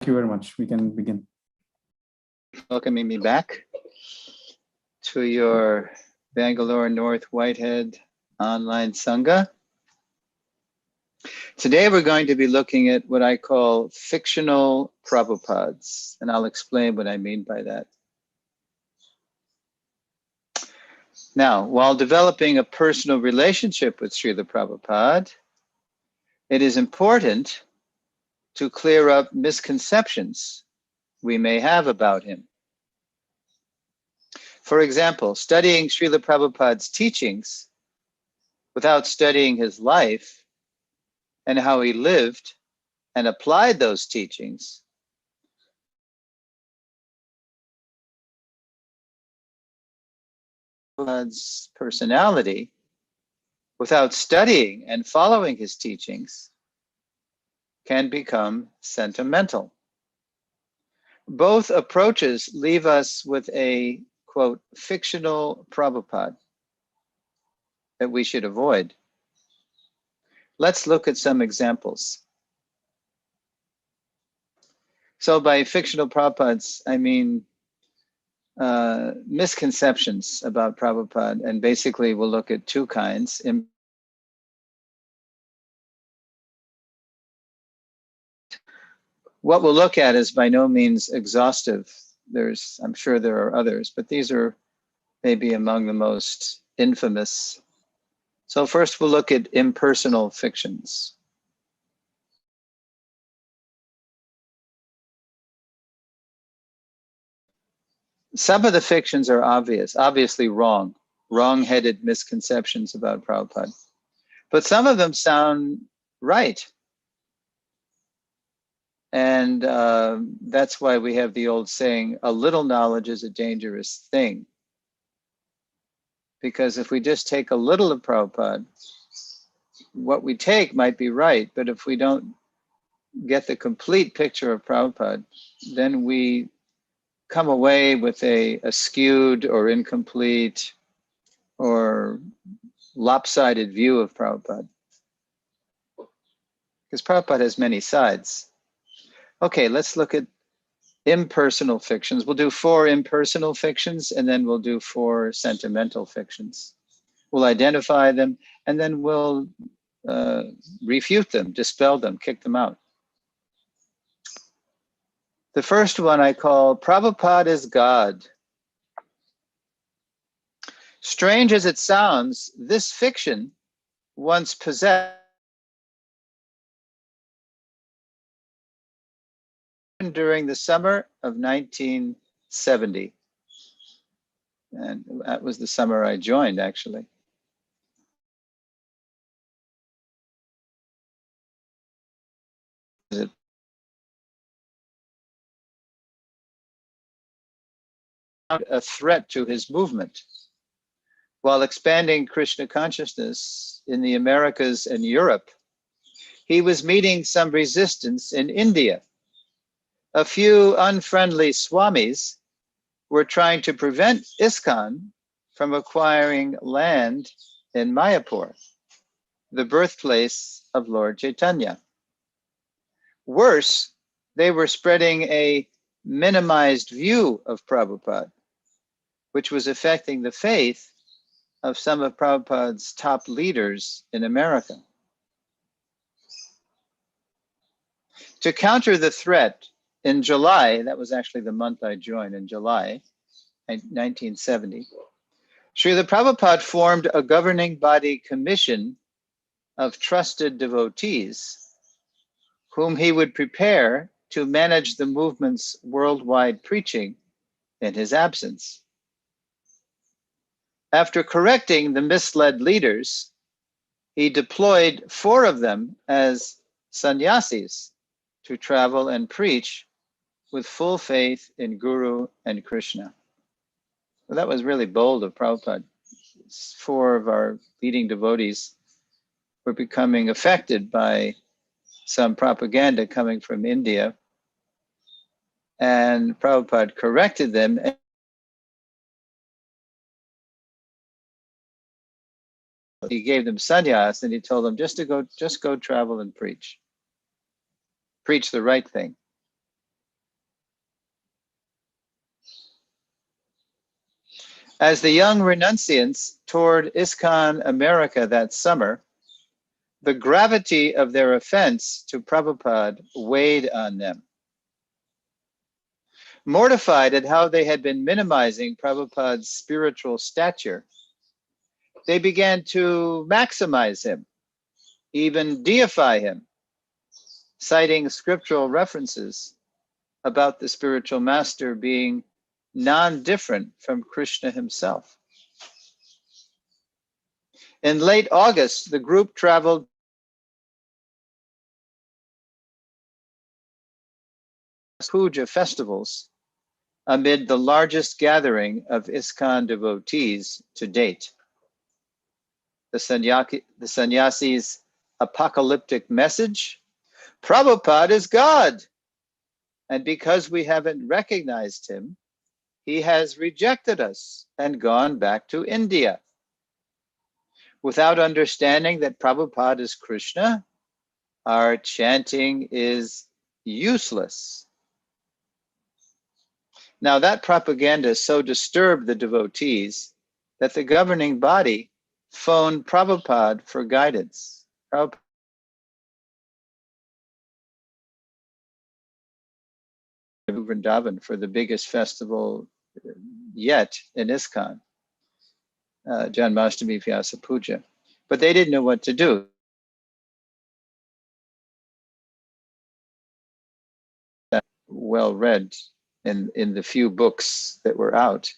Thank you very much. We can begin. Welcoming me back to your Bangalore North Whitehead online Sangha. Today we're going to be looking at what I call fictional Prabhupads, and I'll explain what I mean by that. Now, while developing a personal relationship with Srila Prabhupada, it is important to clear up misconceptions we may have about him. For example, studying Srila Prabhupada's teachings without studying his life and how he lived and applied those teachings Prabhupada's personality without studying and following his teachings can become sentimental. Both approaches leave us with a, quote, fictional Prabhupada that we should avoid. Let's look at some examples. So by fictional Prabhupads, I mean misconceptions about Prabhupada, and basically we'll look at two kinds. What we'll look at is by no means exhaustive. I'm sure there are others, but these are maybe among the most infamous. So first we'll look at impersonal fictions. Some of the fictions are obviously wrong-headed misconceptions about Prabhupada. But some of them sound right. And that's why we have the old saying, a little knowledge is a dangerous thing. Because if we just take a little of Prabhupada, what we take might be right, but if we don't get the complete picture of Prabhupada, then we come away with a skewed or incomplete or lopsided view of Prabhupada. Because Prabhupada has many sides. Okay, let's look at impersonal fictions. We'll do 4 impersonal fictions, and then we'll do 4 sentimental fictions. We'll identify them, and then we'll refute them, dispel them, kick them out. The first one I call Prabhupada is God. Strange as it sounds, this fiction once possessed during the summer of 1970. And that was the summer I joined, actually. A threat to his movement. While expanding Krishna consciousness in the Americas and Europe, he was meeting some resistance in India. A few unfriendly swamis were trying to prevent ISKCON from acquiring land in Mayapur, the birthplace of Lord Chaitanya. Worse, they were spreading a minimized view of Prabhupada, which was affecting the faith of some of Prabhupada's top leaders in America. To counter the threat, in July, that was actually the month I joined, in July 1970, Srila Prabhupada formed a governing body commission of trusted devotees whom he would prepare to manage the movement's worldwide preaching in his absence. After correcting the misled leaders, he deployed 4 of them as sannyasis to travel and preach with full faith in Guru and Krishna. Well, that was really bold of Prabhupada. 4 of our leading devotees were becoming affected by some propaganda coming from India, and Prabhupada corrected them. He gave them sannyas, and he told them just go travel and preach the right thing. As the young renunciants toured ISKCON America that summer, the gravity of their offense to Prabhupada weighed on them. Mortified at how they had been minimizing Prabhupada's spiritual stature, they began to maximize him, even deify him, citing scriptural references about the spiritual master being non-different from Krishna himself. In late August, the group traveled puja festivals amid the largest gathering of ISKCON devotees to date. The sannyasi's apocalyptic message, Prabhupada is God, and because we haven't recognized him, he has rejected us and gone back to India. Without understanding that Prabhupada is Krishna, our chanting is useless. Now that propaganda so disturbed the devotees that the governing body phoned Prabhupada for guidance. Prabhupada Vrindavan for the biggest festival yet in ISKCON, Janmashtami Vyasa Puja. But they didn't know what to do. Well read in the few books that were out.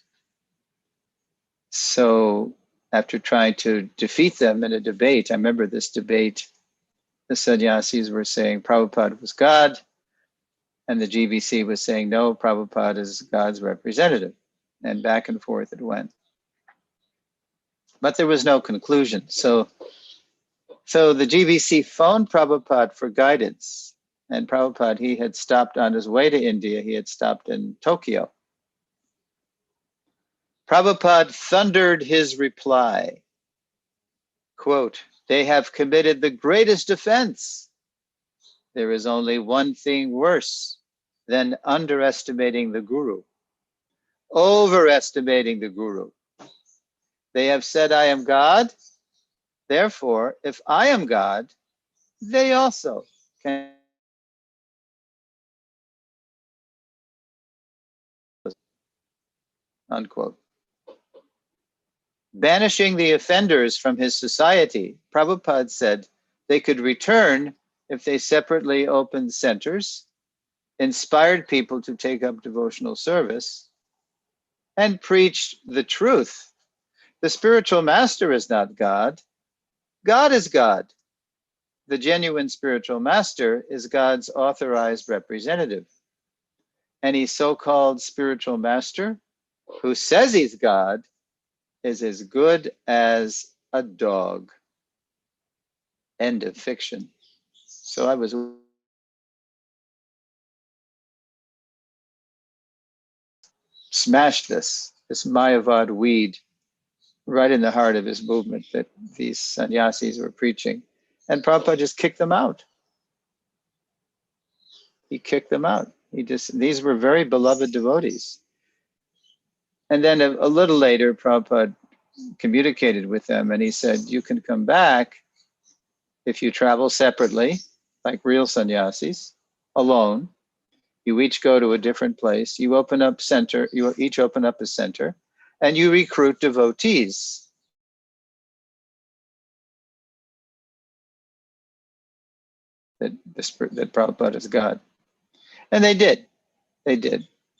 So after trying to defeat them in a debate, I remember this debate, the sannyasis were saying Prabhupada was God, and the GBC was saying, no, Prabhupada is God's representative. And back and forth it went. But there was no conclusion. So the GBC phoned Prabhupada for guidance. And Prabhupada, he had stopped on his way to India. He had stopped in Tokyo. Prabhupada thundered his reply, quote, they have committed the greatest offense. There is only one thing worse than underestimating the Guru, overestimating the Guru. They have said, I am God. Therefore, if I am God, they also can. Unquote. Banishing the offenders from his society, Prabhupada said they could return if they separately opened centers, inspired people to take up devotional service, and preached the truth. The spiritual master is not God. God is God. The genuine spiritual master is God's authorized representative. Any so-called spiritual master who says he's God is as good as a dog. End of fiction. So I was smashed this Mayavad weed right in the heart of his movement that these sannyasis were preaching. And Prabhupada just kicked them out. He kicked them out. These were very beloved devotees. And then a little later, Prabhupada communicated with them and he said, you can come back if you travel separately, like real sannyasis, alone. You each go to a different place. You each open up a center and you recruit devotees. That Prabhupada is God. And they did.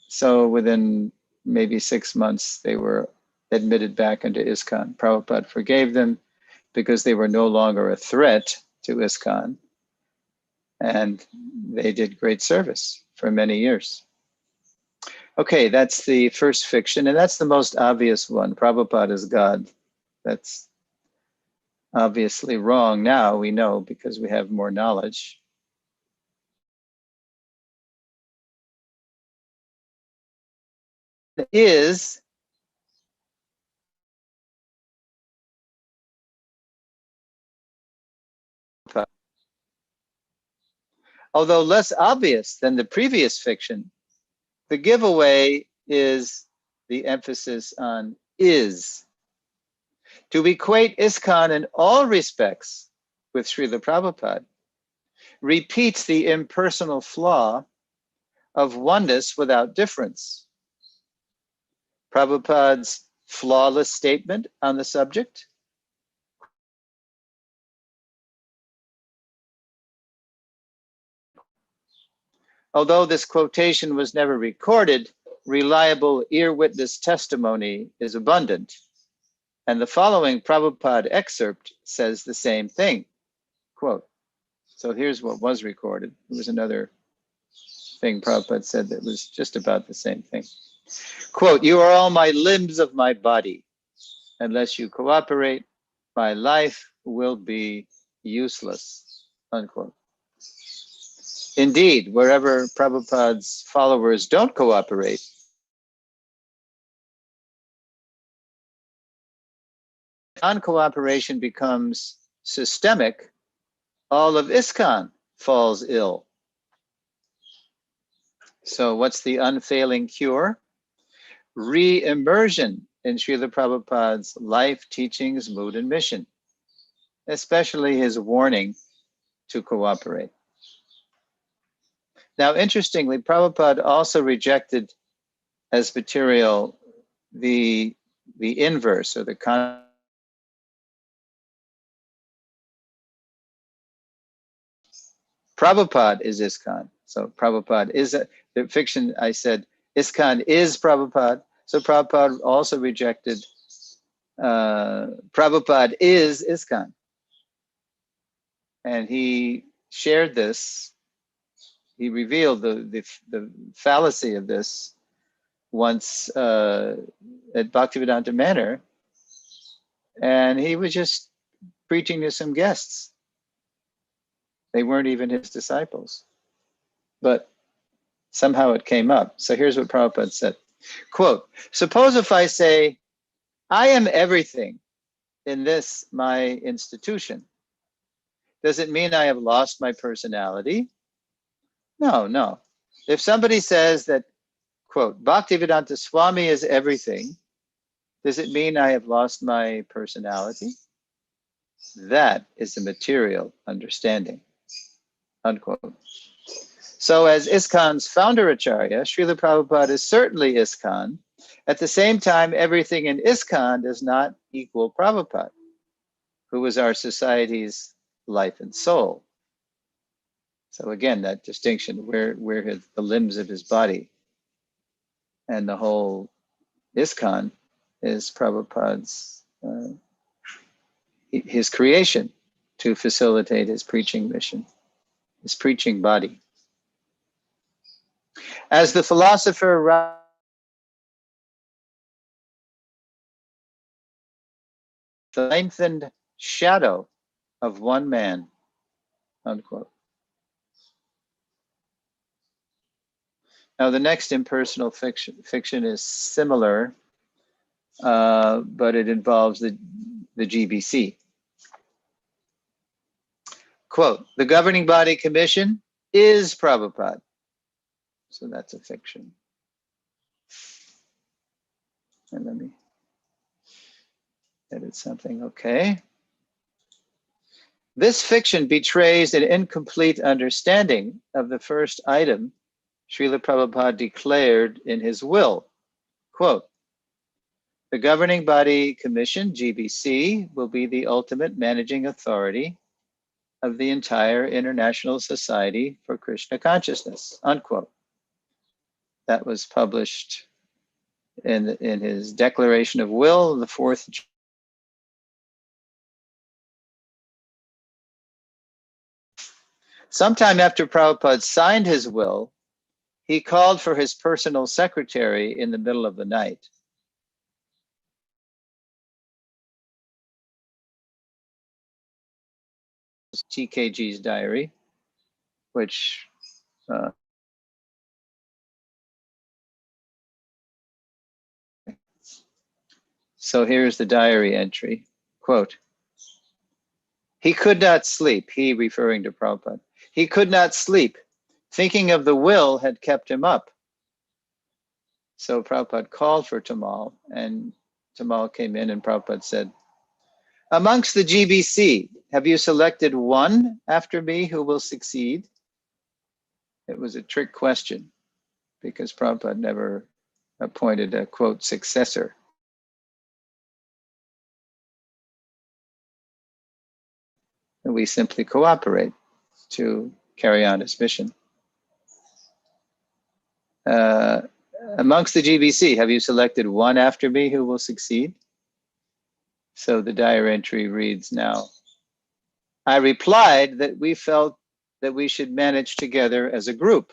So within maybe 6 months, they were admitted back into ISKCON. Prabhupada forgave them because they were no longer a threat to ISKCON. And they did great service for many years. Okay, that's the first fiction, and that's the most obvious one. Prabhupada is God. That's obviously wrong now, we know, because we have more knowledge. It is although less obvious than the previous fiction, the giveaway is the emphasis on is. To equate ISKCON in all respects with Srila Prabhupada repeats the impersonal flaw of oneness without difference. Prabhupada's flawless statement on the subject. Although this quotation was never recorded, reliable ear witness testimony is abundant. And the following Prabhupada excerpt says the same thing. Quote, so here's what was recorded. It was another thing Prabhupada said that was just about the same thing. Quote, you are all my limbs of my body. Unless you cooperate, my life will be useless. Unquote. Indeed, wherever Prabhupada's followers don't cooperate, non-cooperation becomes systemic, all of ISKCON falls ill. So what's the unfailing cure? Re-immersion in Srila Prabhupada's life, teachings, mood, and mission, especially his warning to cooperate. Now, interestingly, Prabhupada also rejected as material the inverse, or the Prabhupada is ISKCON. So Prabhupada is the fiction. I said ISKCON is Prabhupada. So Prabhupada also rejected Prabhupada is ISKCON. And he shared this. He revealed the fallacy of this once at Bhaktivedanta Manor. And he was just preaching to some guests. They weren't even his disciples. But somehow it came up. So here's what Prabhupada said. Quote, suppose if I say, I am everything in this, my institution. Does it mean I have lost my personality? No, no. If somebody says that, quote, Bhaktivedanta Swami is everything, does it mean I have lost my personality? That is the material understanding, unquote. So as ISKCON's founder Acharya, Srila Prabhupada is certainly ISKCON. At the same time, everything in ISKCON does not equal Prabhupada, who is our society's life and soul. So again, that distinction, where the limbs of his body and the whole ISKCON is Prabhupada's, his creation to facilitate his preaching mission, his preaching body. As the philosopher the lengthened shadow of one man, unquote. Now the next impersonal fiction is similar, but it involves the GBC. Quote, the governing body commission is Prabhupada. So that's a fiction. And let me edit something, okay. This fiction betrays an incomplete understanding of the first item Srila Prabhupada declared in his will. Quote, the governing body commission, GBC, will be the ultimate managing authority of the entire International Society for Krishna Consciousness, unquote. That was published in his declaration of will, the 4th. Sometime after Prabhupada signed his will, he called for his personal secretary in the middle of the night. TKG's diary, which so here's the diary entry, quote, he could not sleep, he referring to Prabhupada, he could not sleep, thinking of the will had kept him up. So Prabhupada called for Tamal and Tamal came in and Prabhupada said, amongst the GBC, have you selected one after me who will succeed? It was a trick question because Prabhupada never appointed a, quote, successor. And we simply cooperate to carry on his mission. Amongst the GBC, have you selected one after me who will succeed? So the diary entry reads now, I replied that we felt that we should manage together as a group,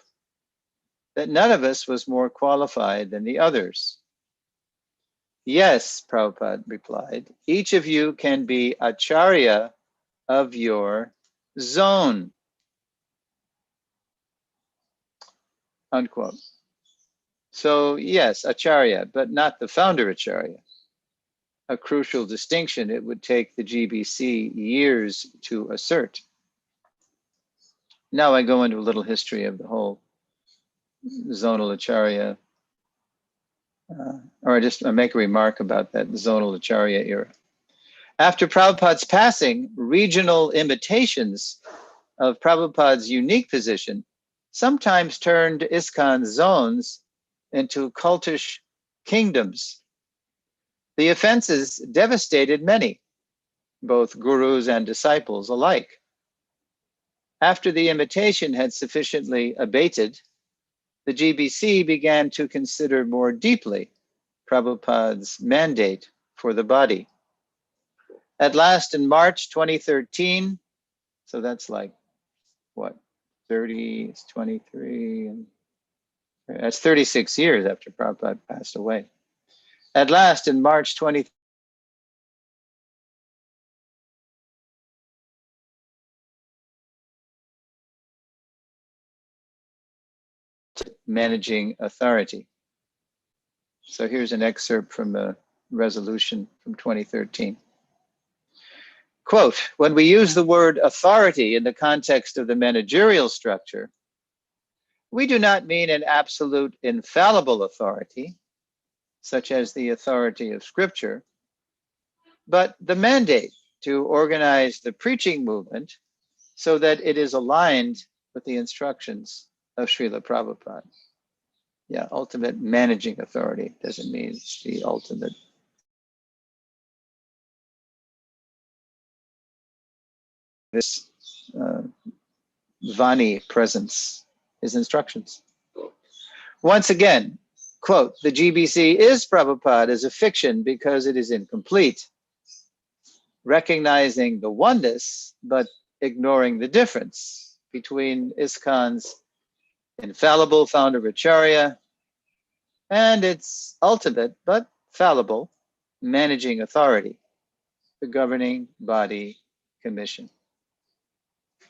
that none of us was more qualified than the others. Yes, Prabhupada replied, each of you can be Acharya of your zone, unquote. So yes, Acharya, but not the founder Acharya. A crucial distinction it would take the GBC years to assert. Now I go into a little history of the whole zonal Acharya, or I make a remark about that zonal Acharya era. After Prabhupada's passing, regional imitations of Prabhupada's unique position sometimes turned ISKCON zones into cultish kingdoms. The offenses devastated many, both gurus and disciples alike. After the imitation had sufficiently abated, the GBC began to consider more deeply Prabhupada's mandate for the body. At last, in March 2013, so that's like, what, 30, it's 23, and that's 36 years after Prabhupada passed away. At last, in March 2013, managing authority. So here's an excerpt from a resolution from 2013. Quote, when we use the word authority in the context of the managerial structure, we do not mean an absolute infallible authority, such as the authority of scripture, but the mandate to organize the preaching movement so that it is aligned with the instructions of Srila Prabhupada. Yeah, ultimate managing authority doesn't mean the ultimate. This Vani presence, his instructions. Once again, quote, the GBC is Prabhupada as a fiction because it is incomplete, recognizing the oneness, but ignoring the difference between ISKCON's infallible founder Acharya and its ultimate but fallible managing authority, the governing body commission.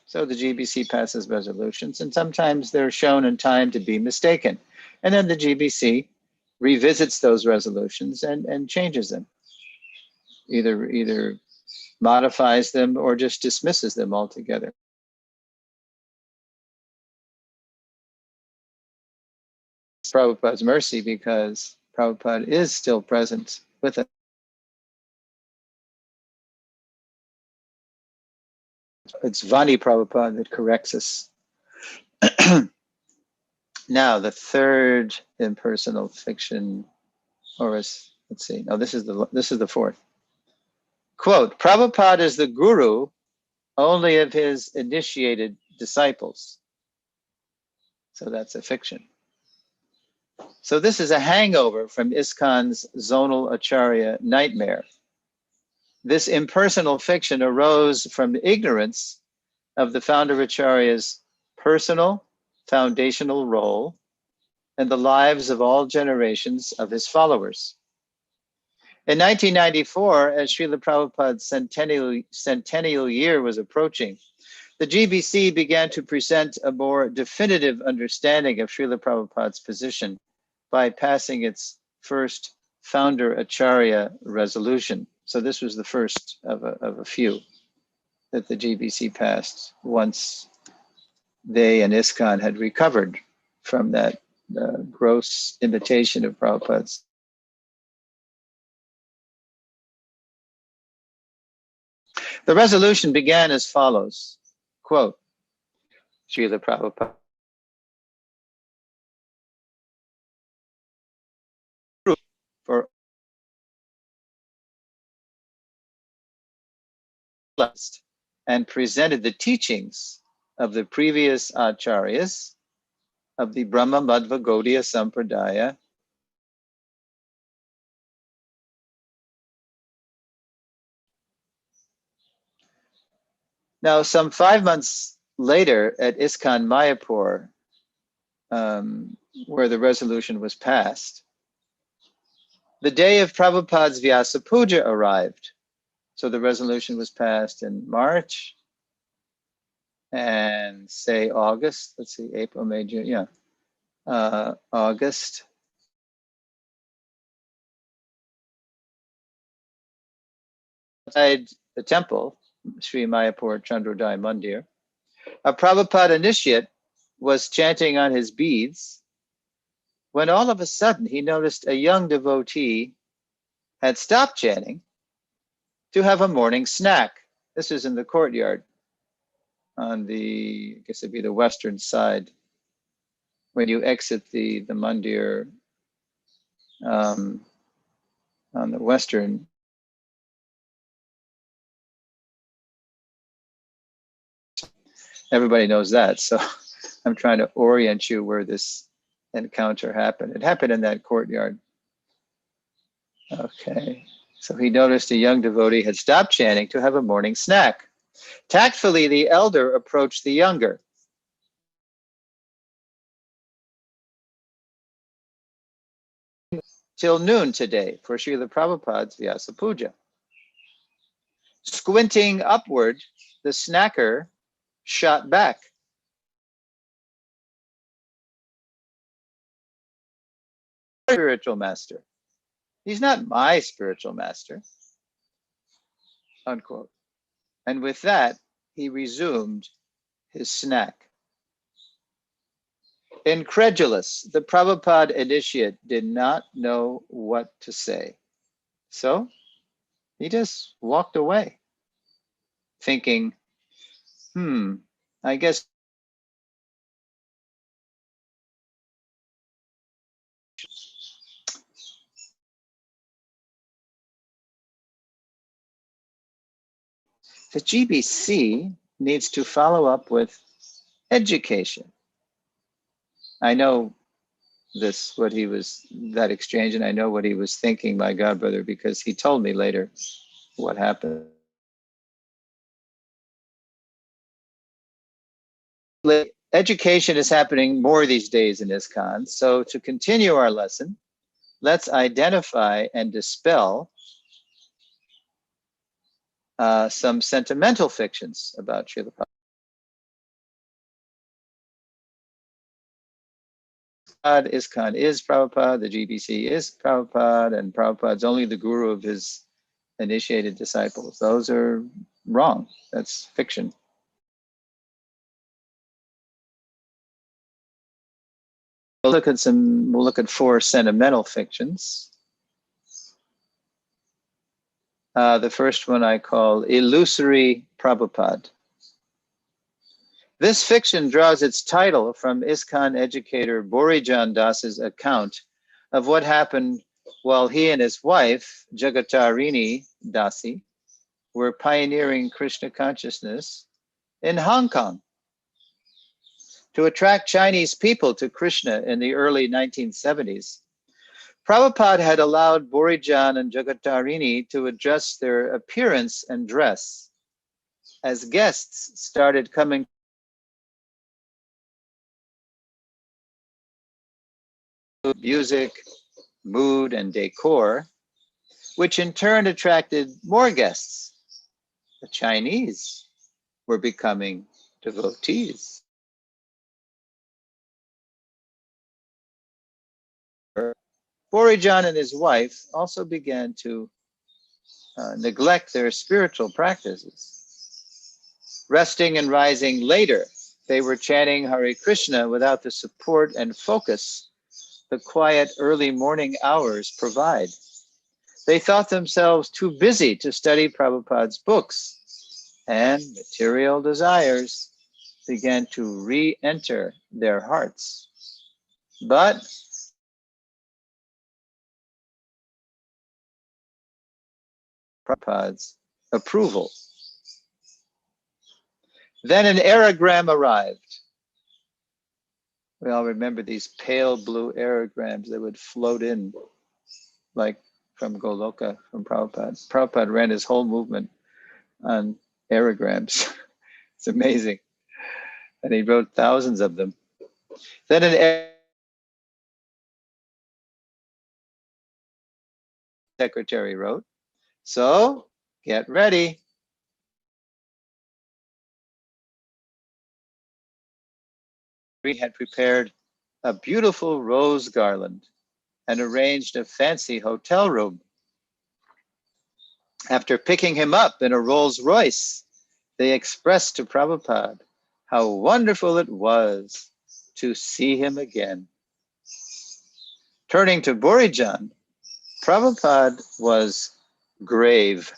So the GBC passes resolutions, and sometimes they're shown in time to be mistaken. And then the GBC revisits those resolutions and changes them, either modifies them or just dismisses them altogether. It's Prabhupada's mercy because Prabhupada is still present with us. It's Vani Prabhupada that corrects us. Now, the third impersonal fiction, or let's see. No, this is the fourth. Quote, Prabhupada is the guru only of his initiated disciples. So that's a fiction. So this is a hangover from ISKCON's zonal Acharya nightmare. This impersonal fiction arose from ignorance of the founder Acharya's personal foundational role in the lives of all generations of his followers. In 1994, as Srila Prabhupada's centennial year was approaching, the GBC began to present a more definitive understanding of Srila Prabhupada's position by passing its first founder Acharya resolution. So this was the first of a few that the GBC passed once they and ISKCON had recovered from that gross imitation of Prabhupada's The resolution began as follows, quote, Srila Prabhupada, for and presented the teachings of the previous Acharyas of the Brahma Madhva Gaudiya Sampradaya Now, some 5 months later at ISKCON Mayapur, where the resolution was passed, the day of Prabhupada's Vyasa Puja arrived. So the resolution was passed in March and say August, let's see, April, May, June, yeah, August. Outside the temple, Sri Mayapur Chandrodaya Mandir, a Prabhupada initiate was chanting on his beads when all of a sudden he noticed a young devotee had stopped chanting to have a morning snack. This is in the courtyard on the, I guess it'd be the western side. When you exit the mandir on the western, everybody knows that. So I'm trying to orient you where this encounter happened. It happened in that courtyard. Okay. So he noticed a young devotee had stopped chanting to have a morning snack. Tactfully, the elder approached the younger. Till noon today for Srila Prabhupada's Vyasa Puja. Squinting upward, the snacker shot back. Spiritual master. He's not my spiritual master. Unquote. And with that, he resumed his snack. Incredulous, the Prabhupada initiate did not know what to say. So he just walked away, thinking, I guess the GBC needs to follow up with education. I know that exchange, and I know what he was thinking, my godbrother, because he told me later what happened. Education is happening more these days in ISKCON. So to continue our lesson, let's identify and dispel some sentimental fictions about Srila Prabhupada. ISKCON is Prabhupada, the GBC is Prabhupada, and Prabhupada's only the guru of his initiated disciples. Those are wrong. That's fiction. We'll look at 4 sentimental fictions. The first one I call Illusory Prabhupada. This fiction draws its title from ISKCON educator Borijan Das's account of what happened while he and his wife, Jagatarini Dasi, were pioneering Krishna consciousness in Hong Kong. To attract Chinese people to Krishna in the early 1970s, Prabhupada had allowed Borijan and Jagatarini to adjust their appearance and dress. As guests started coming to music, mood, and decor, which in turn attracted more guests. The Chinese were becoming devotees. Borijan and his wife also began to neglect their spiritual practices. Resting and rising later, they were chanting Hare Krishna without the support and focus the quiet early morning hours provide. They thought themselves too busy to study Prabhupada's books. and material desires began to re-enter their hearts. But Prabhupada's approval. Then an aerogram arrived. We all remember these pale blue aerograms that would float in like from Goloka, from Prabhupada. Prabhupada ran his whole movement on aerograms. It's amazing. And he wrote thousands of them. Then an secretary wrote, "So get ready." We had prepared a beautiful rose garland and arranged a fancy hotel room. After picking him up in a Rolls Royce, they expressed to Prabhupada how wonderful it was to see him again. Turning to Borijan, Prabhupada was grave.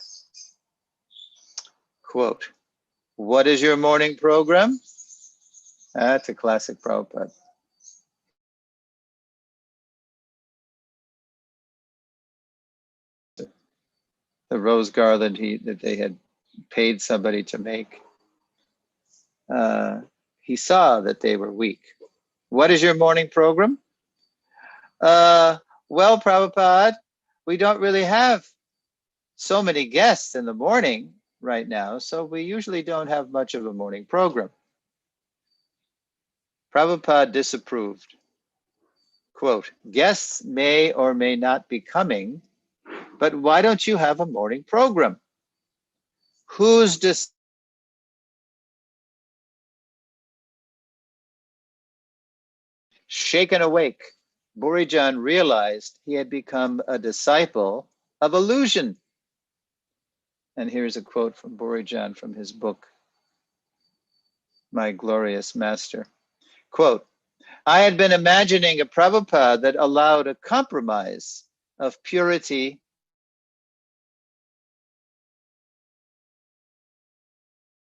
Quote, "What is your morning program?" That's a classic Prabhupada. The rose garland that they had paid somebody to make. He saw that they were weak. "What is your morning program?" Well, Prabhupada, we don't really have so many guests in the morning right now, so we usually don't have much of a morning program. Prabhupada disapproved. Quote, "Guests may or may not be coming, but why don't you have a morning program? Who's Shaken awake, Borijan realized he had become a disciple of illusion. And here's a quote from Borijan from his book, My Glorious Master. Quote, "I had been imagining a Prabhupada that allowed a compromise of purity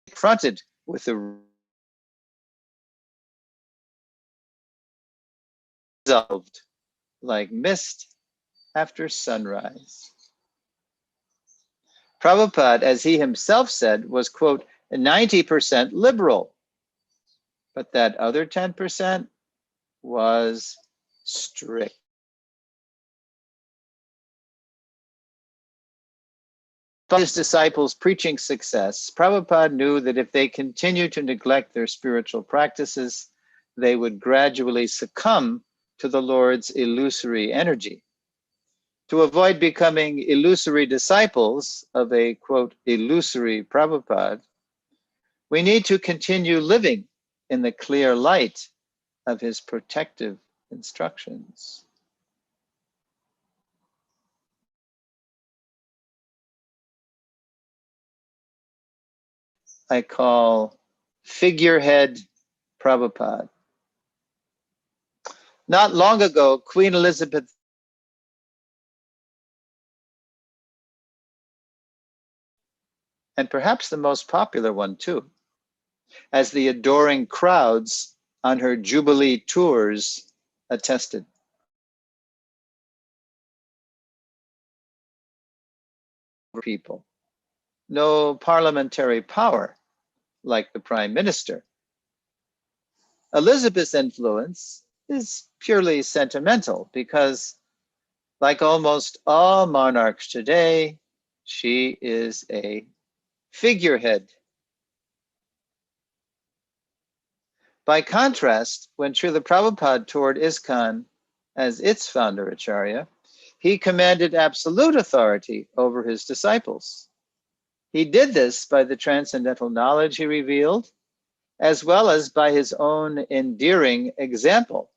confronted with the resolved like mist after sunrise." Prabhupada, as he himself said, was, quote, 90% liberal, but that other 10% was strict. By his disciples' preaching success, Prabhupada knew that if they continued to neglect their spiritual practices, they would gradually succumb to the Lord's illusory energy. To avoid becoming illusory disciples of a, quote, illusory Prabhupada, we need to continue living in the clear light of his protective instructions. I call figurehead Prabhupada. Not long ago, Queen Elizabeth and perhaps the most popular one too, as the adoring crowds on her Jubilee tours attested. People. No parliamentary power like the Prime Minister. Elizabeth's influence is purely sentimental because, like almost all monarchs today, she is a figurehead. By contrast, when Srila Prabhupada toured ISKCON as its founder Acharya, he commanded absolute authority over his disciples. He did this by the transcendental knowledge he revealed, as well as by his own endearing example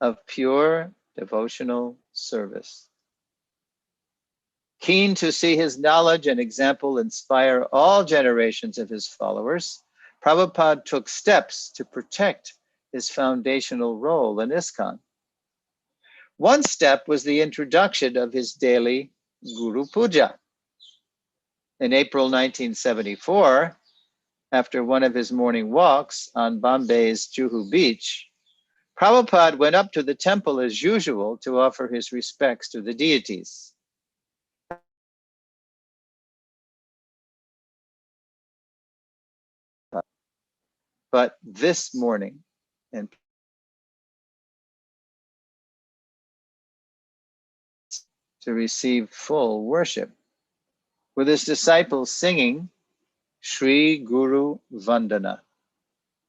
of pure devotional service. Keen to see his knowledge and example inspire all generations of his followers, Prabhupada took steps to protect his foundational role in ISKCON. One step was the introduction of his daily Guru Puja. In April 1974, after one of his morning walks on Bombay's Juhu Beach, Prabhupada went up to the temple as usual to offer his respects to the deities. But this morning, and to receive full worship, with his disciples singing Sri Guru Vandana,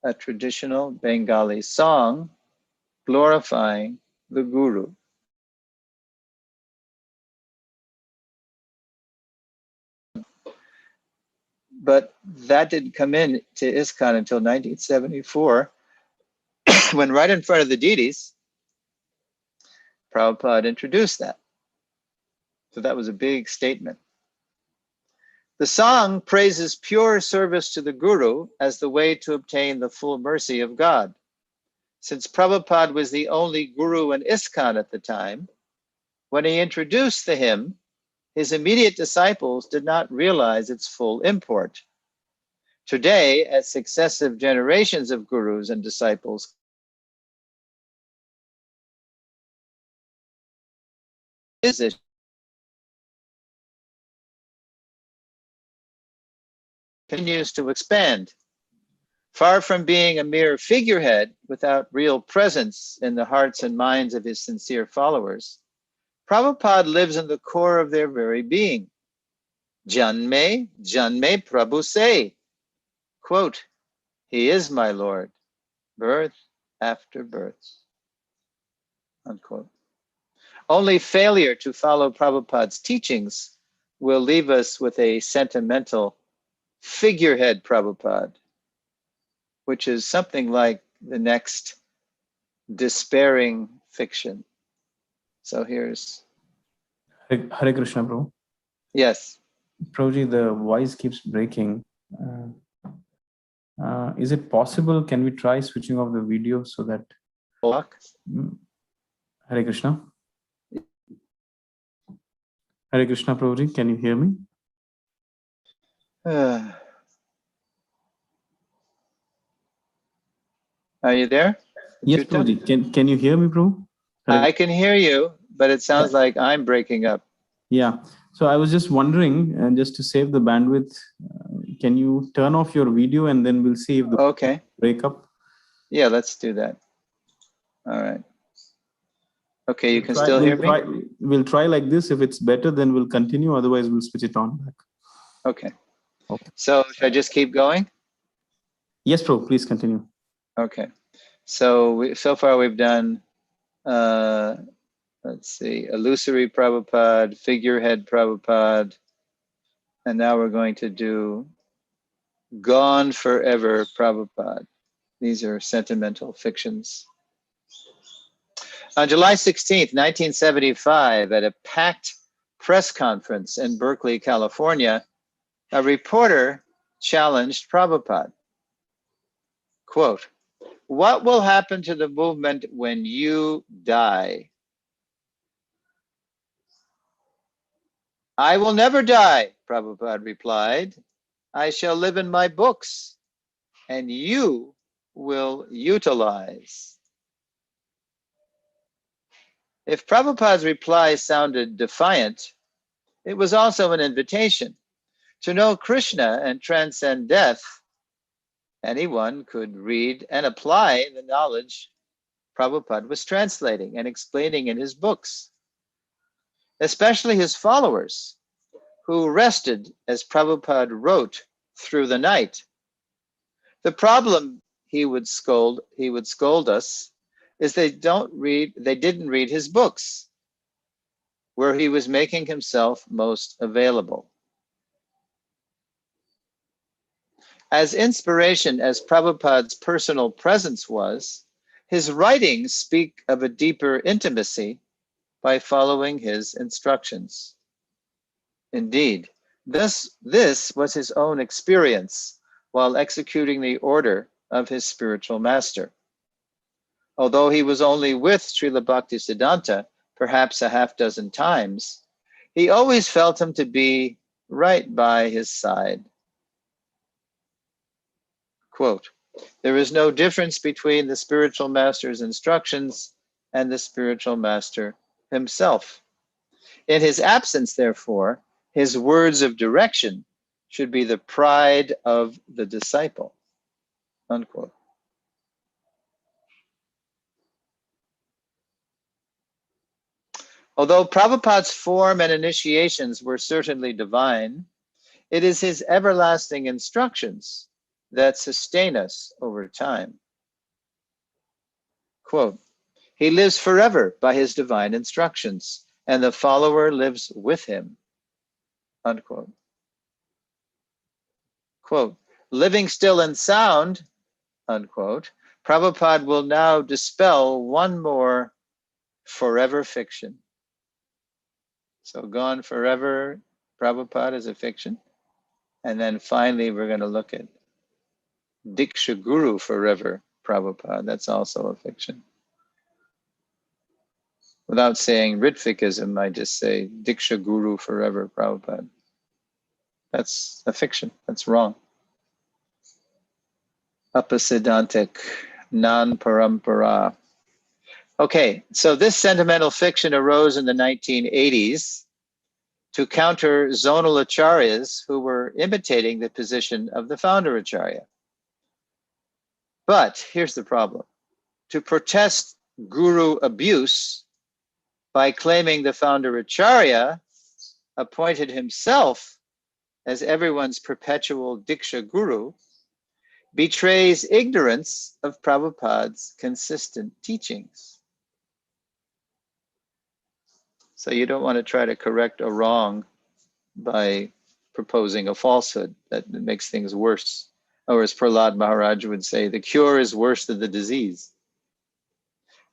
a traditional Bengali song glorifying the Guru. But that didn't come in to ISKCON until 1974, when right in front of the deities, Prabhupada introduced that. So that was a big statement. The song praises pure service to the Guru as the way to obtain the full mercy of God. Since Prabhupada was the only Guru in ISKCON at the time, when he introduced the hymn, his immediate disciples did not realize its full import. Today, as successive generations of gurus and disciples continues to expand. Far from being a mere figurehead without real presence in the hearts and minds of his sincere followers, Prabhupada lives in the core of their very being. Janme, Janme Prabhu say, quote, he is my Lord, birth after birth, unquote. Only failure to follow Prabhupada's teachings will leave us with a sentimental figurehead Prabhupada, which is something like the next despairing fiction. So here's... Hare Krishna, Prabhu. Yes. Prabhuji, the voice keeps breaking. Is it possible? Can we try switching off the video so that... Hare Krishna. Hare Krishna, Prabhuji, can you hear me? Are you there? Yes, Prabhuji. Can you hear me, Prabhu? I can hear you, but it sounds like I'm breaking up. Yeah. So I was just wondering, just to save the bandwidth, can you turn off your video and then we'll see if the break up? Yeah, let's do that. All right. Okay, you can still hear me? We'll try like this. If it's better, then we'll continue. Otherwise, we'll switch it on back. Okay. So should I just keep going? Yes, Prabhu, please continue. Okay. So so far we've done, let's see, illusory Prabhupada, figurehead Prabhupada, and now we're going to do gone forever Prabhupada. These are sentimental fictions. On July 16th, 1975, at a packed press conference in Berkeley, California, a reporter challenged Prabhupada. Quote, what will happen to the movement when you die? I will never die, Prabhupada replied. I shall live in my books, and you will utilize. If Prabhupada's reply sounded defiant, it was also an invitation. To know Krishna and transcend death, anyone could read and apply the knowledge Prabhupada was translating and explaining in his books, especially his followers, who rested, as Prabhupada wrote, through the night. The problem, he would scold us, is they didn't read his books, where he was making himself most available. As inspiration as Prabhupada's personal presence was, his writings speak of a deeper intimacy by following his instructions. Indeed, this was his own experience while executing the order of his spiritual master. Although he was only with Srila Bhaktisiddhanta perhaps a half dozen times, he always felt him to be right by his side. Quote, there is no difference between the spiritual master's instructions and the spiritual master himself. In his absence, therefore, his words of direction should be the pride of the disciple. Unquote. Although Prabhupada's form and initiations were certainly divine, it is his everlasting instructions that sustain us over time. Quote, he lives forever by his divine instructions, and the follower lives with him. Unquote. Quote, living still and sound, unquote, Prabhupada will now dispel one more forever fiction. So gone forever, Prabhupada is a fiction. And then finally, we're going to look at Diksha Guru forever, Prabhupada. That's also a fiction. Without saying Ritvikism, I just say Diksha Guru forever, Prabhupada. That's a fiction. That's wrong. Apasiddhantic, non-parampara. Okay, so this sentimental fiction arose in the 1980s to counter zonal acharyas who were imitating the position of the founder acharya. But here's the problem. To protest guru abuse by claiming the founder acharya appointed himself as everyone's perpetual Diksha guru betrays ignorance of Prabhupada's consistent teachings. So you don't want to try to correct a wrong by proposing a falsehood that makes things worse. Or as Prahlad Maharaj would say, the cure is worse than the disease.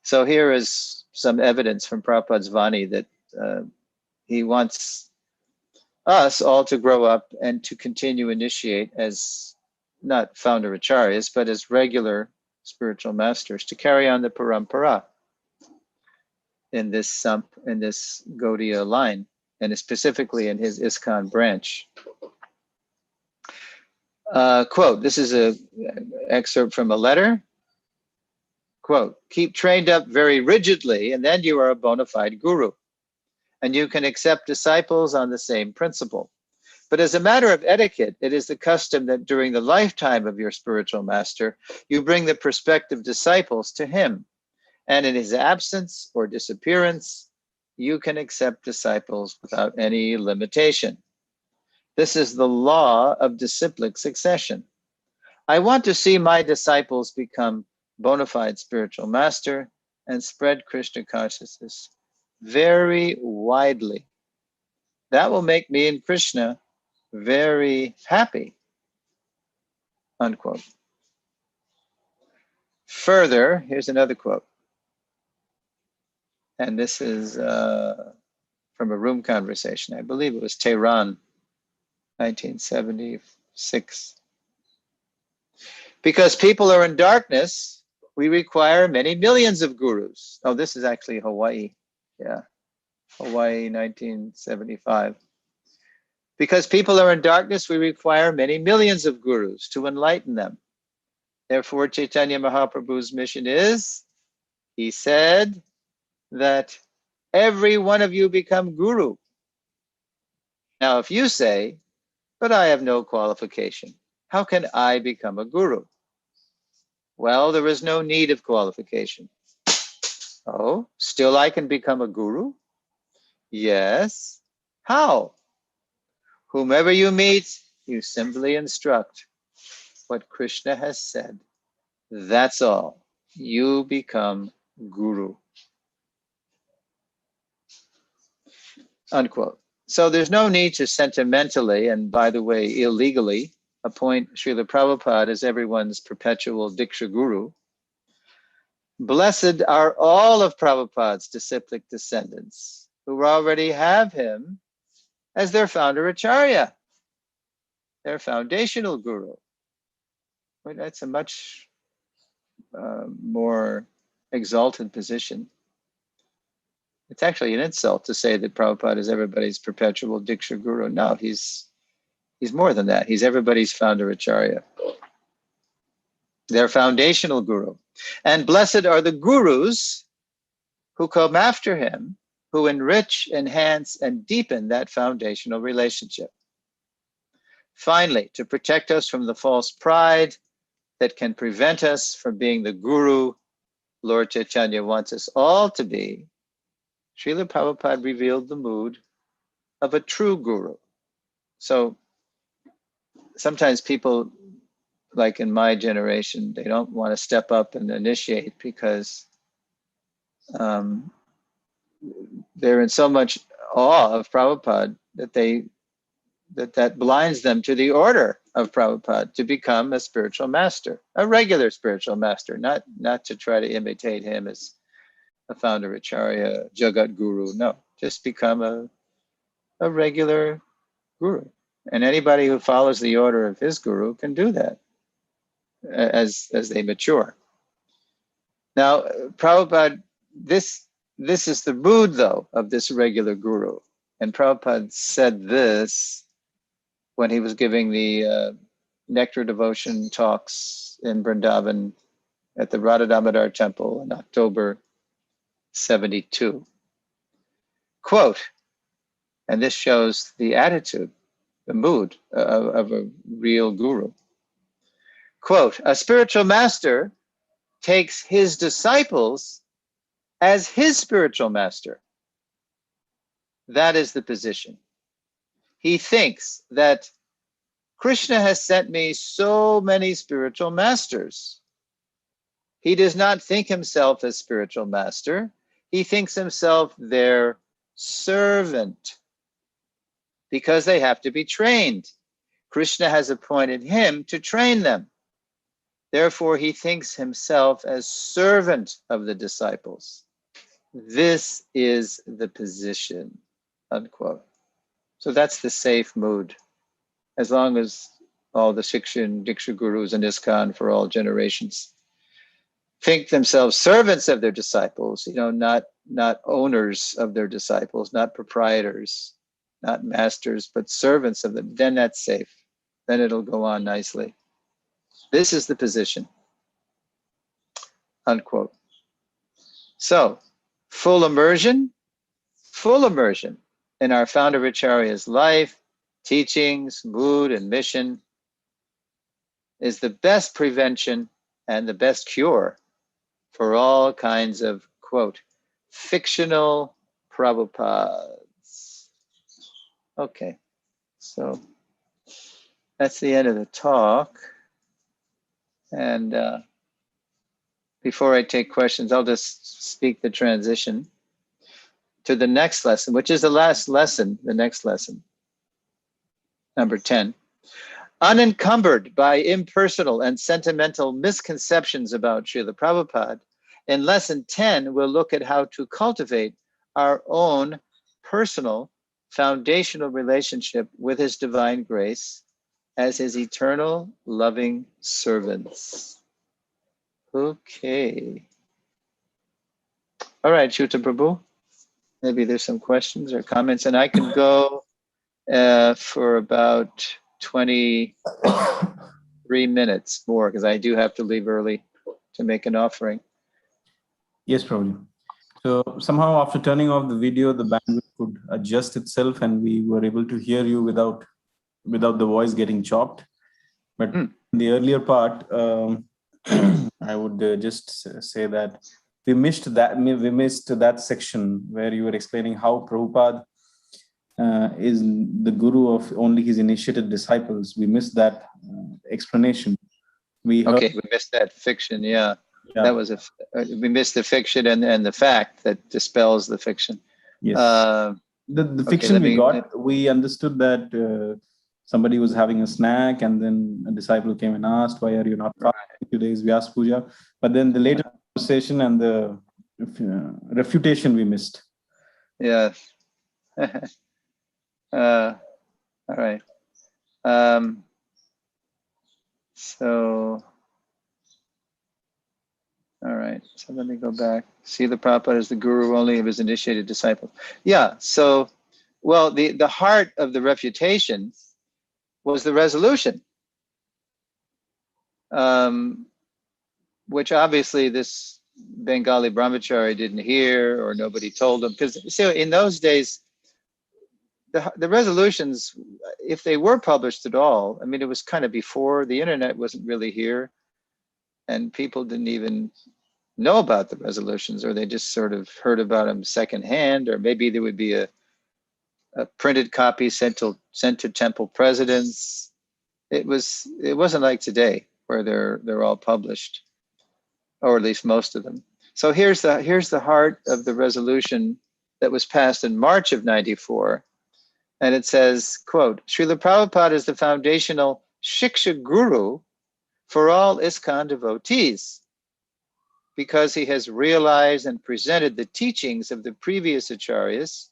So here is some evidence from Prabhupada's Vani that he wants us all to grow up and to continue initiate as not founder acharyas, but as regular spiritual masters to carry on the parampara in this Gaudiya line, and specifically in his ISKCON branch. Quote, this is an excerpt from a letter. Quote, keep trained up very rigidly, and then you are a bona fide guru, and you can accept disciples on the same principle. But as a matter of etiquette, it is the custom that during the lifetime of your spiritual master, you bring the prospective disciples to him. And in his absence or disappearance, you can accept disciples without any limitation. This is the law of disciplic succession. I want to see my disciples become bona fide spiritual master and spread Krishna consciousness very widely. That will make me and Krishna very happy. Unquote. Further, here's another quote. And this is from a room conversation. I believe it was Tehran, 1976. Because people are in darkness, we require many millions of gurus. Oh, this is actually Hawaii. Yeah, Hawaii, 1975. Because people are in darkness, we require many millions of gurus to enlighten them. Therefore, Chaitanya Mahaprabhu's mission is, he said, that every one of you become guru. Now, if you say, but I have no qualification, how can I become a guru? Well, there is no need of qualification. Oh, still I can become a guru? Yes. How? Whomever you meet, you simply instruct what Krishna has said. That's all. You become guru. Unquote. So there's no need to sentimentally, and by the way, illegally, appoint Srila Prabhupada as everyone's perpetual Diksha Guru. Blessed are all of Prabhupada's disciplic descendants who already have him as their founder Acharya, their foundational guru. Well, that's a much more exalted position. It's actually an insult to say that Prabhupada is everybody's perpetual Diksha Guru. No, he's more than that. He's everybody's founder Acharya. their foundational guru. And blessed are the gurus who come after him, who enrich, enhance, and deepen that foundational relationship. Finally, to protect us from the false pride that can prevent us from being the guru Lord Chaitanya wants us all to be, Srila Prabhupada revealed the mood of a true guru. So sometimes people, like in my generation, they don't want to step up and initiate because they're in so much awe of Prabhupada that that blinds them to the order of Prabhupada to become a spiritual master, a regular spiritual master, not to try to imitate him as a founder Acharya, Jagat Guru. No, just become a regular guru. And anybody who follows the order of his guru can do that as they mature. Now, Prabhupada, this is the mood, though, of this regular guru. And Prabhupada said this when he was giving the Nectar Devotion talks in Vrindavan at the Radha Damodar Temple in October 72. Quote, and this shows the attitude, the mood of a real guru. Quote, a spiritual master takes his disciples as his spiritual master. That is the position. He thinks that Krishna has sent me so many spiritual masters. He does not think himself as spiritual master. He thinks himself their servant because they have to be trained. Krishna has appointed him to train them. Therefore, he thinks himself as servant of the disciples. This is the position, unquote. So that's the safe mood, as long as all the Diksha gurus and ISKCON for all generations think themselves servants of their disciples, not owners of their disciples, not proprietors, not masters, but servants of them, then that's safe. Then it'll go on nicely. This is the position, unquote. So, full immersion in our founder Acharya's life, teachings, mood, and mission is the best prevention and the best cure for all kinds of, quote, fictional Prabhupads. Okay, so that's the end of the talk. And before I take questions, I'll just speak the transition to the next lesson, which is the last lesson, the next lesson, number 10. Unencumbered by impersonal and sentimental misconceptions about Srila Prabhupada, in lesson 10, we'll look at how to cultivate our own personal foundational relationship with his divine grace as his eternal loving servants. Okay. All right, Shuta Prabhu. Maybe there's some questions or comments, and I can go for about 23 minutes more because I do have to leave early to make an offering. Yes, Prabhu. So somehow after turning off the video, the bandwidth could adjust itself and we were able to hear you without the voice getting chopped. But in the earlier part, I would just say that we missed that section where you were explaining how Prabhupada is the guru of only his initiated disciples. We missed that explanation. We missed that fiction. Yeah. That was we missed the fiction and the fact that dispels the fiction. Yes. The fiction we understood that somebody was having a snack and then a disciple came and asked, why are you not fasting today's Vyas Puja? But then the later conversation and the refutation we missed. Yeah. All right. All right, so let me go back. See the Prabhupada as the guru only of his initiated disciples. Yeah, so, well, the heart of the refutation was the resolution. which obviously this Bengali brahmachari didn't hear, or nobody told him. Because in those days, the resolutions, if they were published at all, I mean, it was kind of before the internet wasn't really here, and people didn't even know about the resolutions, or they just sort of heard about them secondhand, or maybe there would be a printed copy sent to temple presidents. It wasn't like today where they're all published, or at least most of them. So here's the heart of the resolution that was passed in March of '94. And it says, quote, Srila Prabhupada is the foundational Shiksha Guru for all ISKCON devotees, because he has realized and presented the teachings of the previous Acharyas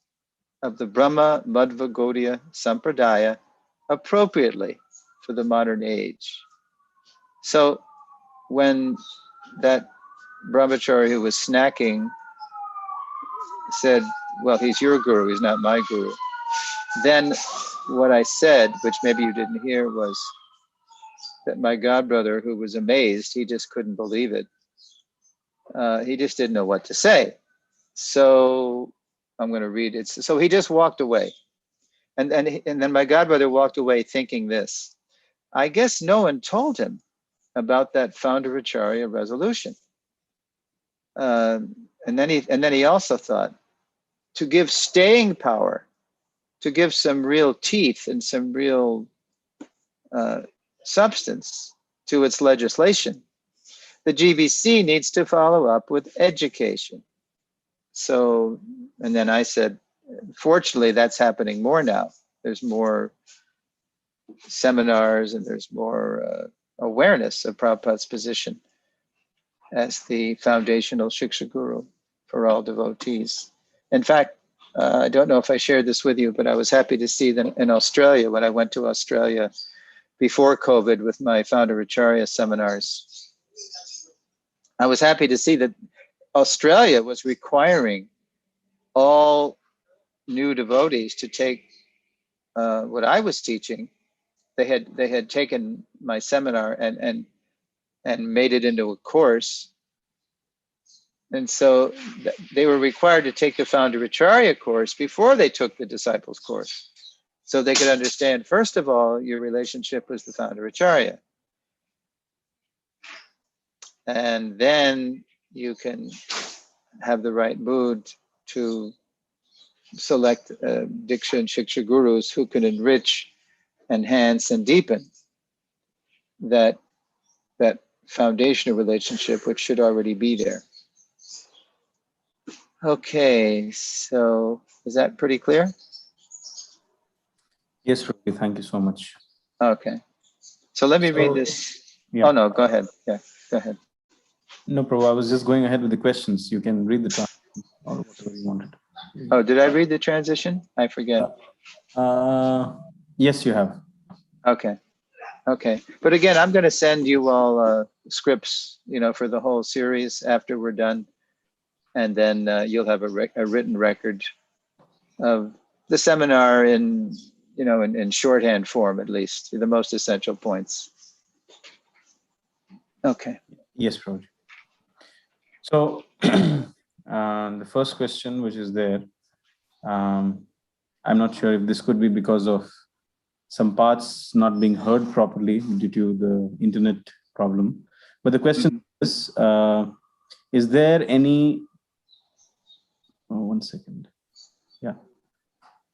of the Brahma Madhva Gaudiya Sampradaya appropriately for the modern age. So when that brahmachari who was snacking said, well, he's your guru, he's not my guru, then what I said, which maybe you didn't hear, was that my godbrother, who was amazed, he just couldn't believe it. He just didn't know what to say. So I'm going to read it. So he just walked away. And then my godbrother walked away thinking this: I guess no one told him about that founder Acharya resolution. And then he also thought, to give staying power, to give some real teeth and some real substance to its legislation, the GBC needs to follow up with education. So, and then I said, fortunately, that's happening more now. There's more seminars and there's more awareness of Prabhupada's position as the foundational Shiksha Guru for all devotees. In fact, I don't know if I shared this with you, but I was happy to see that in Australia, when I went to Australia before COVID with my founder Acharya seminars, I was happy to see that Australia was requiring all new devotees to take what I was teaching. They had taken my seminar and made it into a course. And so they were required to take the founder Acharya course before they took the disciples course, so they could understand, first of all, your relationship with the founder Acharya. And then you can have the right mood to select Diksha and Shiksha gurus who can enrich, enhance, and deepen that foundational relationship, which should already be there. Okay, so is that pretty clear? Yes, Prabhu, thank you so much. Okay, so let me read this. Yeah. Oh no, go ahead. Yeah, go ahead. No, Prabhu, I was just going ahead with the questions. You can read the translation or whatever you wanted. Oh, did I read the transition? I forget. Yes, you have. Okay. Okay. But again, I'm going to send you all scripts, for the whole series after we're done. And then you'll have a written record of the seminar in shorthand form, at least, the most essential points. Okay. Yes, Prabhu. So the first question, which is there, I'm not sure if this could be because of some parts not being heard properly due to the internet problem. But the question is there any, one second. Yeah.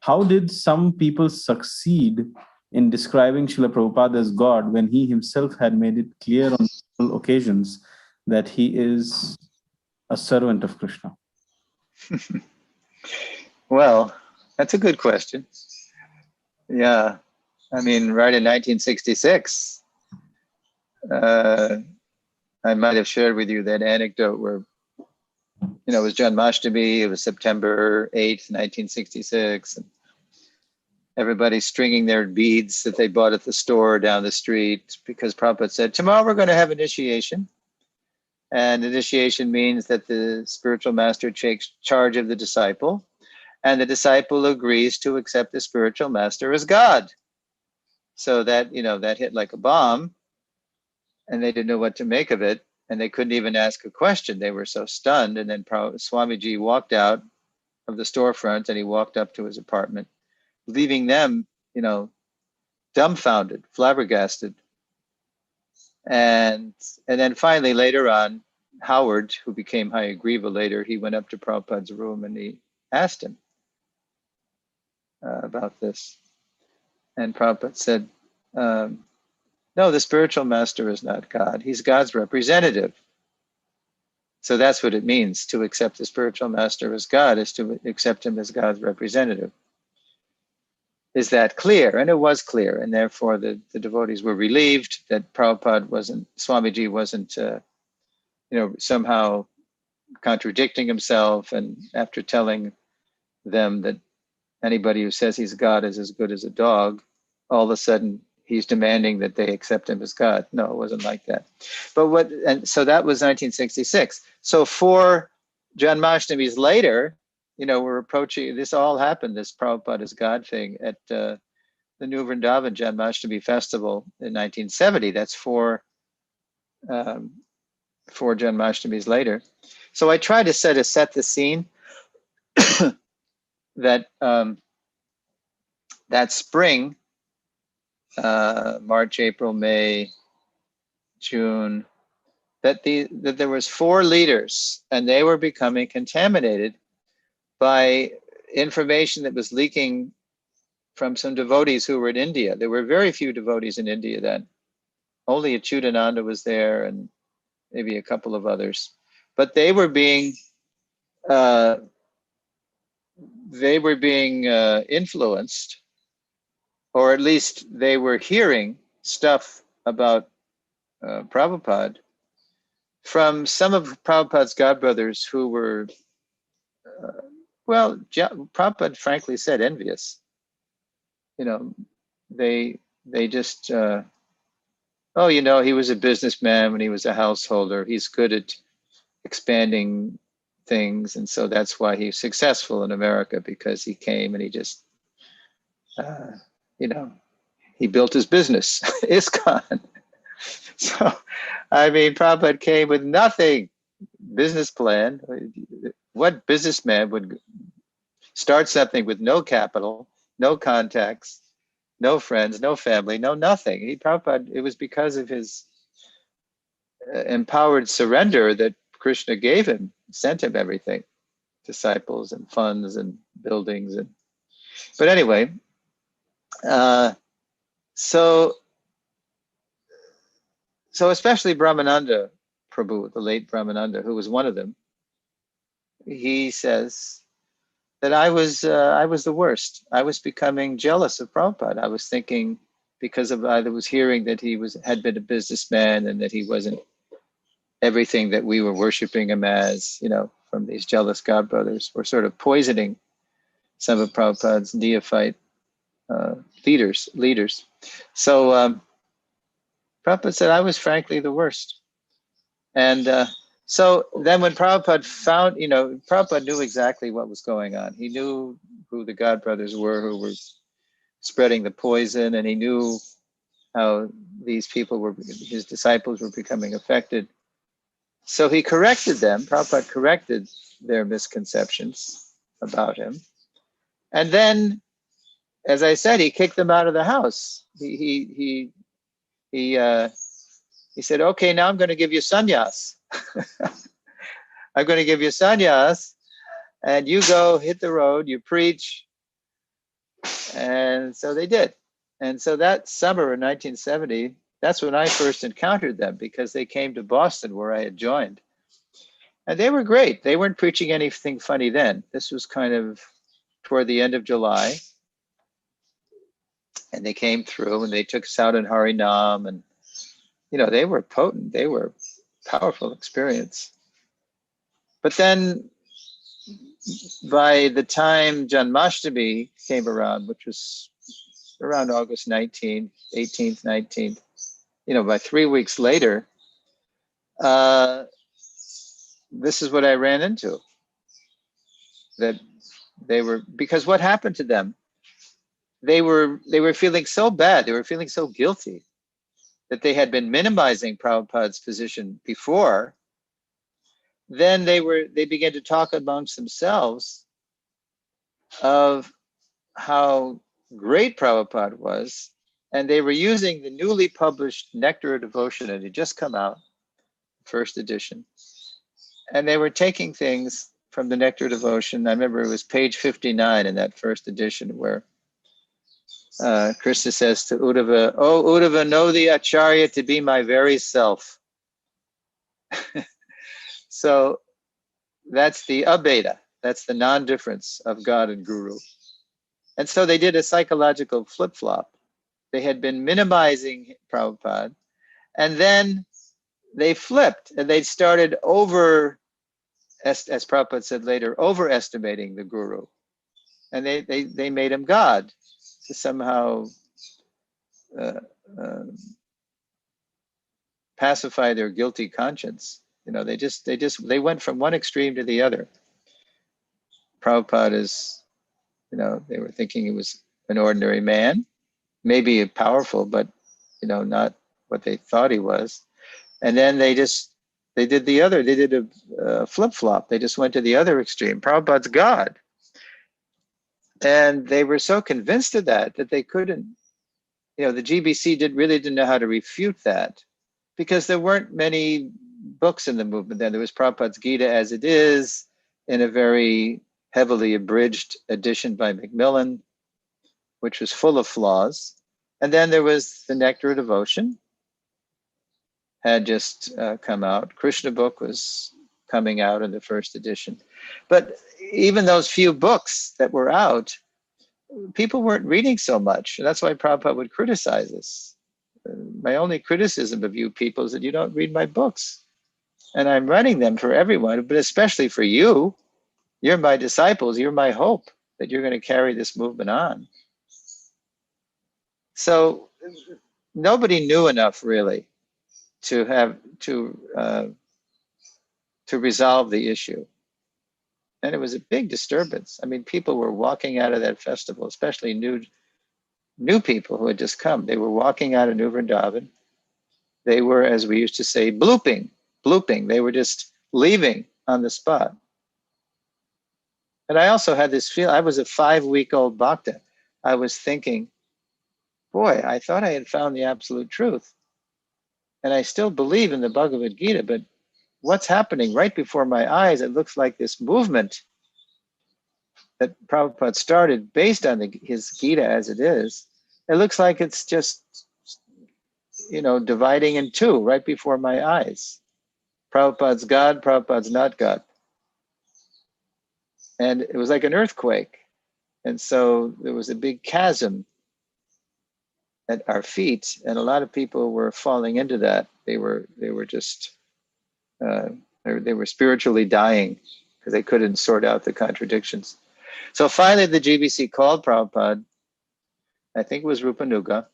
How did some people succeed in describing Srila Prabhupada as God when he himself had made it clear on several occasions that he is a servant of Krishna? Well, that's a good question. Yeah. I mean, right in 1966, I might have shared with you that anecdote where, it was Janmashtami, it was September 8th, 1966. And everybody's stringing their beads that they bought at the store down the street because Prabhupada said, tomorrow we're going to have initiation. And initiation means that the spiritual master takes charge of the disciple, and the disciple agrees to accept the spiritual master as God. So that, that hit like a bomb, and they didn't know what to make of it. and they couldn't even ask a question. They were so stunned. And then Swamiji walked out of the storefront and he walked up to his apartment, leaving them, dumbfounded, flabbergasted. And then finally, later on, Howard, who became Hayagriva later, he went up to Prabhupada's room and he asked him about this. And Prabhupada said, no, the spiritual master is not God. He's God's representative. So that's what it means to accept the spiritual master as God, is to accept him as God's representative. Is that clear? And it was clear. And therefore the devotees were relieved that Swamiji wasn't, somehow contradicting himself. And after telling them that anybody who says he's God is as good as a dog, all of a sudden he's demanding that they accept him as God. No, it wasn't like that. And so that was 1966. So 4 Janmashtamis later, we're approaching, this all happened, this Prabhupada God thing at the New Vrindavan Janmashtami festival in 1970. That's 4 Janmashtamis later. So I try to set the scene that that spring, March, April, May, June, that there was 4 leaders and they were becoming contaminated by information that was leaking from some devotees who were in India. There were very few devotees in India then. Only Achyutananda was there and maybe a couple of others. But they were being influenced, or at least they were hearing stuff about Prabhupada from some of Prabhupada's godbrothers who were, Prabhupada frankly said envious. They just, he was a businessman when he was a householder. He's good at expanding things. And so that's why he's successful in America, because he came and he just, he built his business, ISKCON. So, Prabhupada came with nothing, business plan. What businessman would start something with no capital, no contacts, no friends, no family, no nothing? Prabhupada, it was because of his empowered surrender that Krishna gave him, sent him everything, disciples and funds and buildings. But anyway, so especially Brahmananda Prabhu, the late Brahmananda, who was one of them, he says that I was the worst. I was becoming jealous of Prabhupada. I was thinking, because I was hearing that he had been a businessman and that he wasn't everything that we were worshiping him as, from these jealous godbrothers, were sort of poisoning some of Prabhupada's neophyte leaders. So Prabhupada said I was frankly the worst. And so then when Prabhupada found, Prabhupada knew exactly what was going on. He knew who the godbrothers were who were spreading the poison, and he knew how these people his disciples were becoming affected. So he corrected them. Prabhupada corrected their misconceptions about him. And then, as I said, he kicked them out of the house. He said, okay, now I'm going to give you sannyas. I'm going to give you sannyas, and you go hit the road, you preach. And so they did. And so that summer in 1970, that's when I first encountered them, because they came to Boston where I had joined. And they were great. They weren't preaching anything funny then. This was kind of toward the end of July. And they came through and they took us out in Harinam, and they were potent. They were powerful experience. But then by the time Janmashtami came around, which was around August 18th, 19th, by 3 weeks later, this is what I ran into. That because what happened to them? They were feeling so bad. They were feeling so guilty that they had been minimizing Prabhupada's position before, then they began to talk amongst themselves of how great Prabhupada was, and they were using the newly published Nectar of Devotion that had just come out, first edition, and they were taking things from the Nectar of Devotion. I remember it was page 59 in that first edition where Krishna says to Uddhava, "Oh Uddhava, know the Acharya to be my very self." So that's the abheda, that's the non-difference of God and Guru. And so they did a psychological flip-flop. They had been minimizing Prabhupada, and then they flipped and they started as Prabhupada said later, overestimating the Guru. And they made him God to somehow pacify their guilty conscience. You know, they went from one extreme to the other. Prabhupada is, you know, they were thinking he was an ordinary man, maybe powerful, but, you know, not what they thought he was. And then they did a flip-flop. They just went to the other extreme. Prabhupada's God. And they were so convinced of that they couldn't, you know, the GBC really didn't know how to refute that, because there weren't many books in the movement then. There was Prabhupada's Gita as it is, in a very heavily abridged edition by Macmillan, which was full of flaws. And then there was the Nectar of Devotion, had just come out. Krishna book was coming out in the first edition. But even those few books that were out, people weren't reading so much. And that's why Prabhupada would criticize us. My only criticism of you people is that you don't read my books. And I'm writing them for everyone, but especially for you. You're my disciples. You're my hope that you're going to carry this movement on. So nobody knew enough really to resolve the issue. And it was a big disturbance. I mean, people were walking out of that festival, especially new people who had just come. They were walking out of New Vrindavan. They were, as we used to say, blooping. They were just leaving on the spot. And I also had this feel, I was a 5-week-old bhakta. I was thinking, boy, I thought I had found the absolute truth. And I still believe in the Bhagavad Gita, but what's happening right before my eyes? It looks like this movement that Prabhupada started based on his Gita as it is. It looks like it's just, you know, dividing in two right before my eyes. Prabhupada's God, Prabhupada's not God. And it was like an earthquake. And so there was a big chasm at our feet, and a lot of people were falling into that. They were just, they were spiritually dying because they couldn't sort out the contradictions. So finally the GBC called Prabhupada, I think it was Rupanuga,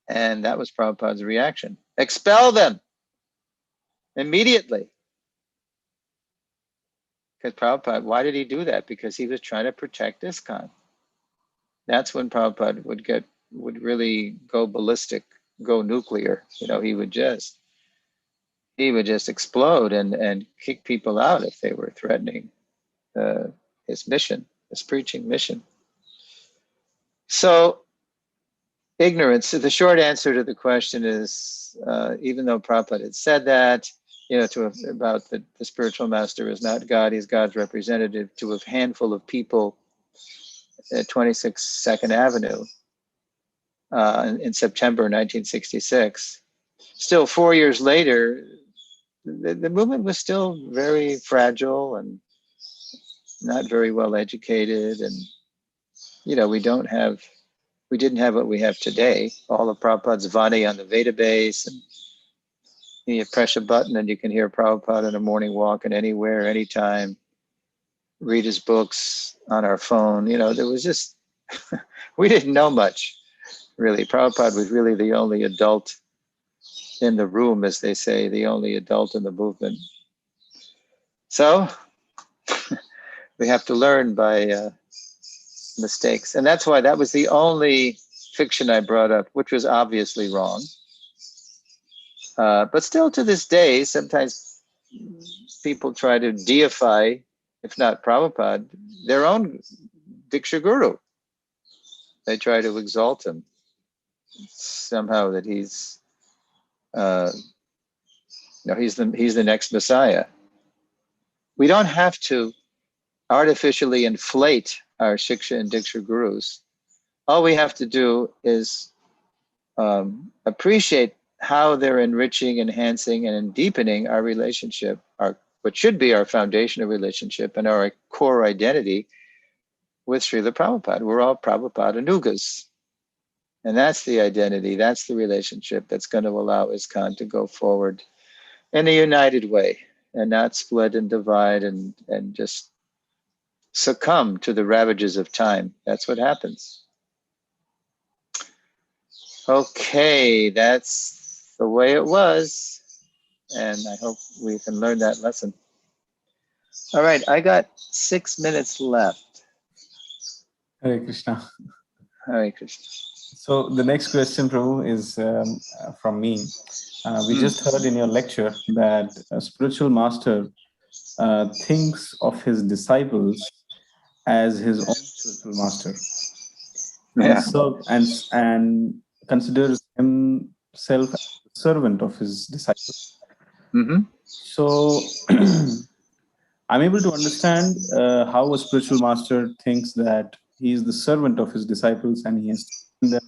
and that was Prabhupada's reaction. Expel them immediately. Because Prabhupada, why did he do that? Because he was trying to protect ISKCON. That's when Prabhupada would really go ballistic, go nuclear. You know, he would just explode and kick people out if they were threatening his mission, his preaching mission. So ignorance, the short answer to the question is, even though Prabhupada had said that, you know, about the spiritual master is not God, he's God's representative, to a handful of people at 26 Second Avenue in September 1966. Still 4 years later, the movement was still very fragile and not very well educated. And, you know, we didn't have what we have today, all of Prabhupada's Vani on the database, and you press a button and you can hear Prabhupada in a morning walk and anywhere, anytime, read his books on our phone. You know, there was just, we didn't know much, really. Prabhupada was really the only adult in the room, as they say, the only adult in the movement. So we have to learn by mistakes. And that's why that was the only fiction I brought up, which was obviously wrong. But still to this day, sometimes people try to deify, if not Prabhupada, their own Diksha Guru. They try to exalt him somehow, that he's he's the next Messiah. We don't have to artificially inflate our Shiksha and Diksha Gurus. All we have to do is appreciate how they're enriching, enhancing, and deepening our relationship, what should be our foundational relationship and our core identity with Srila Prabhupada. We're all Prabhupada Nugas. And that's the identity, that's the relationship that's going to allow ISKCON to go forward in a united way and not split and divide and just succumb to the ravages of time. That's what happens. Okay, that's the way it was. And I hope we can learn that lesson. All right, I got 6 minutes left. Hare Krishna. Hare Krishna. So the next question, Prabhu, is from me. We just heard in your lecture that a spiritual master thinks of his disciples as his own spiritual master, and considers himself as a servant of his disciples. So I'm able to understand how a spiritual master thinks that he is the servant of his disciples and he has to them,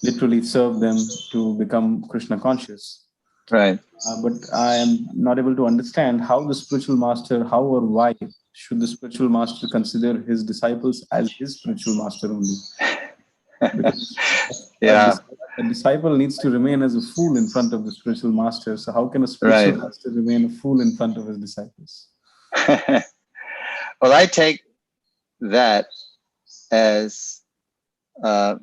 literally serve them to become Krishna conscious. Right. But I am not able to understand how the spiritual master, how or why should the spiritual master consider his disciples as his spiritual master only? Because a disciple needs to remain as a fool in front of the spiritual master. So how can a spiritual master remain a fool in front of his disciples? Well, I take that as the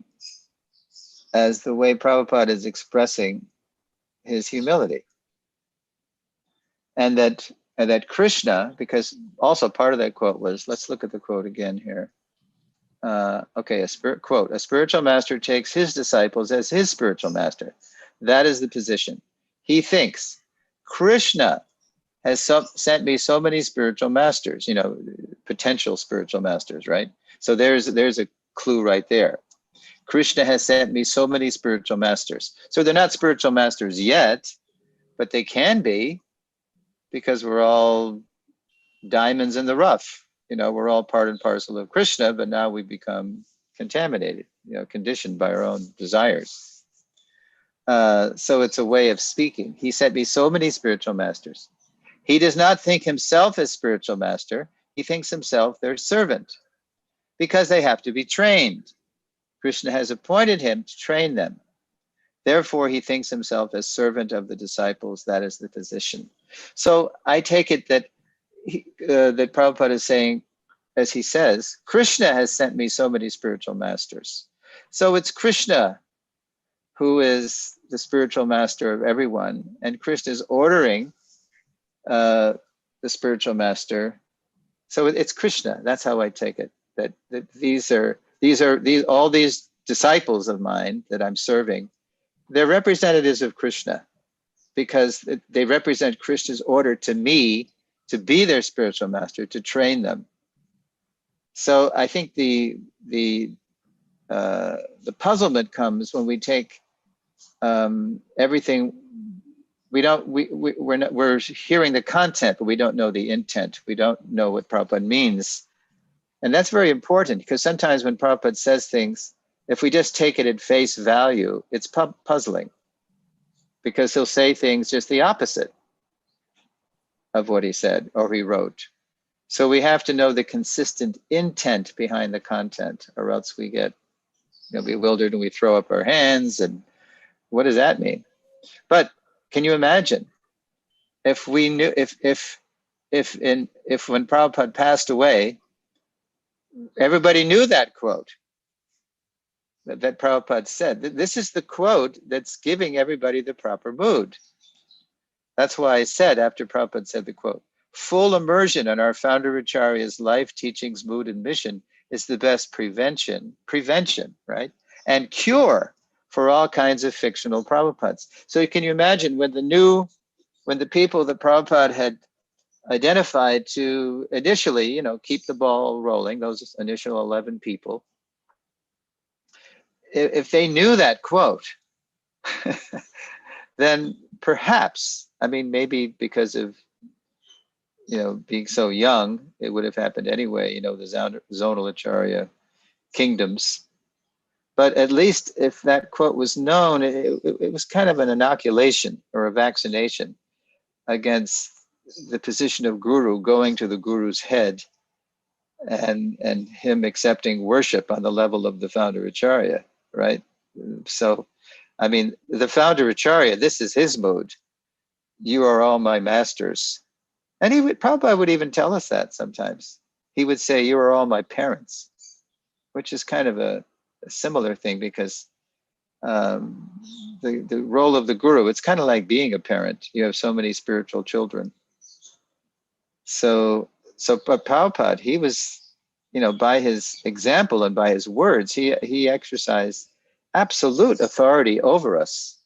way Prabhupada is expressing his humility. And that Krishna, because also part of that quote was, let's look at the quote again here. Okay, a spiritual master takes his disciples as his spiritual master. That is the position. He thinks, Krishna has sent me so many spiritual masters, potential spiritual masters, right? So there's a clue right there. Krishna has sent me so many spiritual masters. So they're not spiritual masters yet, but they can be, because we're all diamonds in the rough. We're all part and parcel of Krishna, but now we become contaminated, conditioned by our own desires. So it's a way of speaking. He sent me so many spiritual masters. He does not think himself as spiritual master. He thinks himself their servant, because they have to be trained. Krishna has appointed him to train them. Therefore, he thinks himself as servant of the disciples. That is the position. So I take it that that Prabhupada is saying, as he says, Krishna has sent me so many spiritual masters. So it's Krishna who is the spiritual master of everyone, and Krishna is ordering the spiritual master. So it's Krishna. That's how I take it. That these all these disciples of mine that I'm serving, they're representatives of Krishna, because they represent Krishna's order to me to be their spiritual master, to train them. So I think the puzzlement comes when we take everything. We're hearing the content, but we don't know the intent. We don't know what Prabhupada means. And that's very important, because sometimes when Prabhupada says things, if we just take it at face value, it's puzzling, because he'll say things just the opposite of what he said or he wrote. So we have to know the consistent intent behind the content, or else we get bewildered and we throw up our hands. And what does that mean? But can you imagine if we knew, if when Prabhupada passed away, everybody knew that quote that Prabhupada said. This is the quote that's giving everybody the proper mood. That's why I said, after Prabhupada said the quote, full immersion in our founder Acharya's life, teachings, mood, and mission is the best prevention, right? and cure for all kinds of fictional Prabhupads. So can you imagine when the people that Prabhupada had identified to initially, keep the ball rolling, those initial 11 people, if they knew that quote, then perhaps, maybe because of, being so young, it would have happened anyway, the zonal Acharya kingdoms. But at least if that quote was known, it was kind of an inoculation or a vaccination against the position of guru going to the guru's head and him accepting worship on the level of the founder Acharya, right? So, the founder Acharya, this is his mood. You are all my masters. And Prabhupada would even tell us that sometimes. He would say, you are all my parents, which is kind of a similar thing because the role of the guru, it's kind of like being a parent. You have so many spiritual children. But Prabhupada, he was, by his example and by his words, he exercised absolute authority over us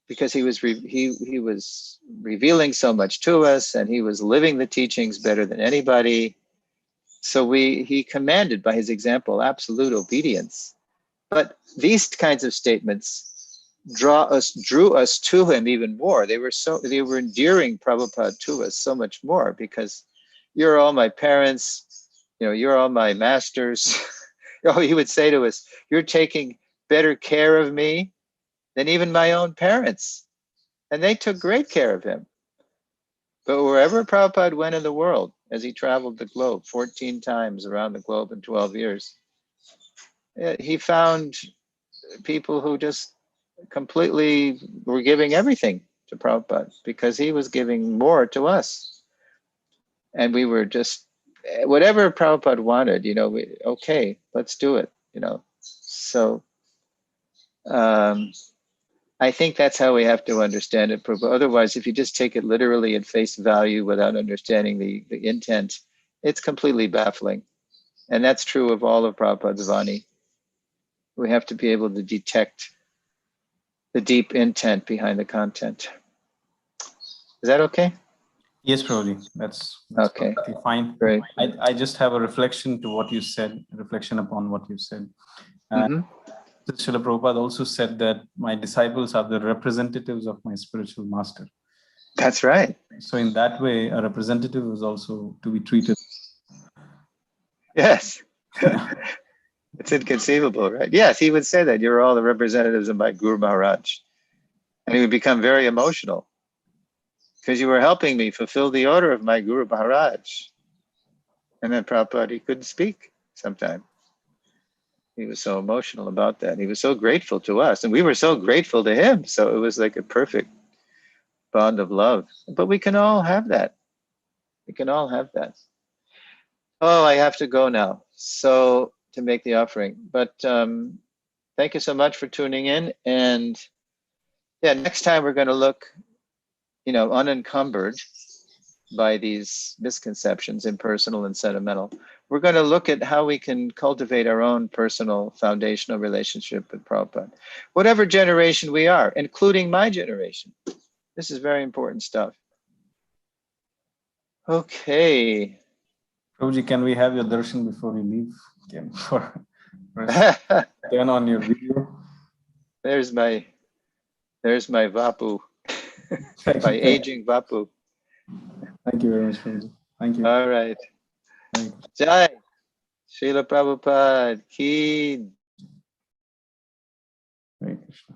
because he was revealing so much to us, and he was living the teachings better than anybody. So he commanded by his example absolute obedience. But these kinds of statements drew us to him even more. They were endearing Prabhupada to us so much more because you're all my parents, you're all my masters. He would say to us, you're taking better care of me than even my own parents. And they took great care of him. But wherever Prabhupada went in the world, as he traveled the globe 14 times around the globe in 12 years, he found people who just completely were giving everything to Prabhupada because he was giving more to us. And we were just, whatever Prabhupada wanted, okay, let's do it, So I think that's how we have to understand it, Prabhu. Otherwise, if you just take it literally at face value without understanding the intent, it's completely baffling. And that's true of all of Prabhupada's Vani. We have to be able to detect the deep intent behind the content. Is that okay? Yes, Prabhuji, that's okay. perfectly fine. Great. I just have a reflection to what you said, reflection upon what you said. Srila Prabhupada also said that my disciples are the representatives of my spiritual master. That's right. So in that way, a representative is also to be treated. Yes. It's inconceivable, right? Yes, he would say that. You're all the representatives of my Guru Maharaj. And he would become very emotional because you were helping me fulfill the order of my Guru Maharaj. And then Prabhupada, he couldn't speak sometime. He was so emotional about that. He was so grateful to us, and we were so grateful to him. So it was like a perfect bond of love. But we can all have that. We can all have that. Oh, I have to go now. So to make the offering. But thank you so much for tuning in. And yeah, next time we're going to look, unencumbered by these misconceptions, impersonal and sentimental. We're going to look at how we can cultivate our own personal foundational relationship with Prabhupada, whatever generation we are, including my generation. This is very important stuff. Okay. Prabhuji, can we have your darshan before you leave? Again, turn on your video. There's my Vapu, my aging Vapu. Thank you very much, Prabhuji. Thank you. All right. Jai. Srila Prabhupada ki. Hare Krishna.